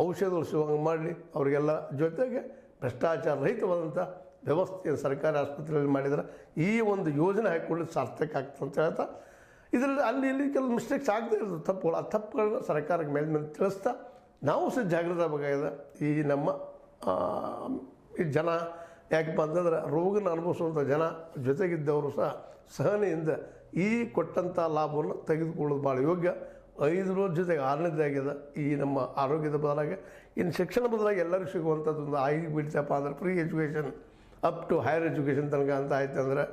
ಔಷಧಗಳು ಸಿಗುವಂಗೆ ಮಾಡಲಿ, ಅವರಿಗೆಲ್ಲ ಜೊತೆಗೆ ಭ್ರಷ್ಟಾಚಾರ ರಹಿತವಾದಂಥ ವ್ಯವಸ್ಥೆಯನ್ನು ಸರ್ಕಾರಿ ಆಸ್ಪತ್ರೆಯಲ್ಲಿ ಮಾಡಿದರೆ ಈ ಒಂದು ಯೋಜನೆ ಹಾಕಿಕೊಳ್ಳಿ ಸಾರ್ಥಕ ಆಗ್ತದೆ ಅಂತ ಹೇಳ್ತಾ, ಇದರಲ್ಲಿ ಅಲ್ಲಿ ಇಲ್ಲಿ ಕೆಲವು ಮಿಸ್ಟೇಕ್ಸ್ ಆಗದೇ ಇರೋದು ತಪ್ಪುಗಳು, ಆ ತಪ್ಪುಗಳನ್ನ ಸರ್ಕಾರಕ್ಕೆ ಮೇಲೆ ತಿಳಿಸ್ತಾ ನಾವು ಸಹ ಜಾಗೃತ ಬೇಕಾಗಿದೆ. ಈ ನಮ್ಮ ಈ ಜನ ಯಾಕಪ್ಪ ಅಂತಂದ್ರೆ ರೋಗನ ಅನುಭವಿಸುವಂಥ ಜನ ಜೊತೆಗಿದ್ದವರು ಸಹ ಸಹನೆಯಿಂದ ಈ ಕೊಟ್ಟಂಥ ಲಾಭವನ್ನು ತೆಗೆದುಕೊಳ್ಳೋದು ಭಾಳ ಯೋಗ್ಯ. 5 ರೋಜ್ ಜೊತೆಗೆ 6ನೇದಾಗಿದೆ ಈ ನಮ್ಮ ಆರೋಗ್ಯದ ಬದಲಾಗಿ ಇನ್ನು ಶಿಕ್ಷಣ ಬದಲಾಗಿ ಎಲ್ಲರಿಗೂ ಸಿಗುವಂಥದ್ದು ಒಂದು ಆಗಿ ಬಿಡ್ತಪ್ಪ ಅಂದ್ರೆ free education up to higher education ತನಕ ಅಂತ ಆಯ್ತು ಅಂದರೆ,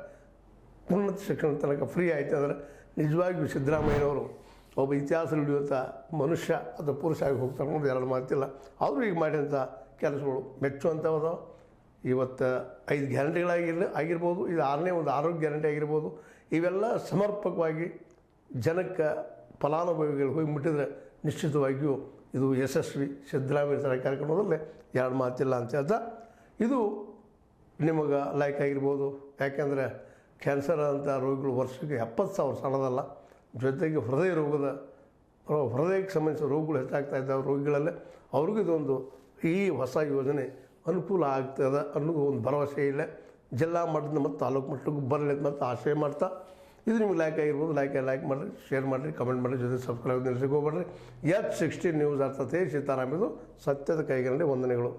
ಉನ್ನತ ಶಿಕ್ಷಣ ತನಕ ಫ್ರೀ ಆಯ್ತು ಅಂದರೆ ನಿಜವಾಗಿಯೂ ಸಿದ್ದರಾಮಯ್ಯನವರು ಒಬ್ಬ ಇತಿಹಾಸ ಹಿಡಿಯುವಂಥ ಮನುಷ್ಯ ಅಥವಾ ಪುರುಷ ಆಗಿ ಹೋಗ್ತಾರೆ ಅನ್ನೋದು ಎರಡು ಮಾತಿಲ್ಲ. ಅವರು ಈಗ ಮಾಡಿದಂಥ ಕೆಲಸಗಳು ಮೆಚ್ಚುವಂಥವು. ಇವತ್ತು 5 ಗ್ಯಾರಂಟಿಗಳಾಗಿರ್ಬೋದು, ಇದು 6ನೇ ಒಂದು ಆರೋಗ್ಯ ಗ್ಯಾರಂಟಿ ಆಗಿರ್ಬೋದು. ಇವೆಲ್ಲ ಸಮರ್ಪಕವಾಗಿ ಜನಕ್ಕೆ ಫಲಾನುಭವಿಗಳು ಹೋಗಿ ಮುಟ್ಟಿದ್ರೆ ನಿಶ್ಚಿತವಾಗಿಯೂ ಇದು ಯಶಸ್ವಿ ಸಿದ್ದರಾಮಯ್ಯ ಸರ್ಕಾರ ಅನ್ನೋದ್ರಲ್ಲೇ ಎರಡು ಮಾತಿಲ್ಲ ಅಂತ ಹೇಳ್ತಾ, ಇದು ನಿಮಗೆ ಲೈಕ್ ಆಗಿರ್ಬೋದು. ಯಾಕೆಂದರೆ ಕ್ಯಾನ್ಸರ್ ಅಂತ ರೋಗಿಗಳು ವರ್ಷಕ್ಕೆ 70,000 ಸಣ್ಣದಲ್ಲ. ಜೊತೆಗೆ ಹೃದಯಕ್ಕೆ ಸಂಬಂಧಿಸಿದ ರೋಗಗಳು ಹೆಚ್ಚಾಗ್ತಾ ಇದ್ದಾವೆ ರೋಗಿಗಳಲ್ಲೇ. ಅವ್ರಿಗೂ ಇದೊಂದು ಈ ಹೊಸ ಯೋಜನೆ ಅನುಕೂಲ ಆಗ್ತದೆ ಅನ್ನೋದು ಒಂದು ಭರವಸೆ ಇಲ್ಲ. ಜಿಲ್ಲಾ ಮಟ್ಟದ ಮತ್ತು ತಾಲೂಕು ಮಟ್ಟಕ್ಕೂ ಬರಲಿ ಮತ್ತು ಆಶಯ ಮಾಡ್ತಾ, ಇದು ನಿಮ್ಗೆ ಲೈಕ್ ಆಗಿರ್ಬೋದು. ಲೈಕ್ ಮಾಡಿರಿ, ಶೇರ್ ಮಾಡಿರಿ, ಕಮೆಂಟ್ ಮಾಡಿರಿ, ಜೊತೆ ಸಬ್ಸ್ಕ್ರೈಬ್ ನಿಲ್ಲಿಸಿಕೋಬೇಡ್ರಿ. H16 ನ್ಯೂಸ್ ಅರ್ಥತೆ ಸೀತಾರಾಮ್, ಇದು ಸತ್ಯದ ಕೈಗನ್ನಡಿ. ವಂದನೆಗಳು.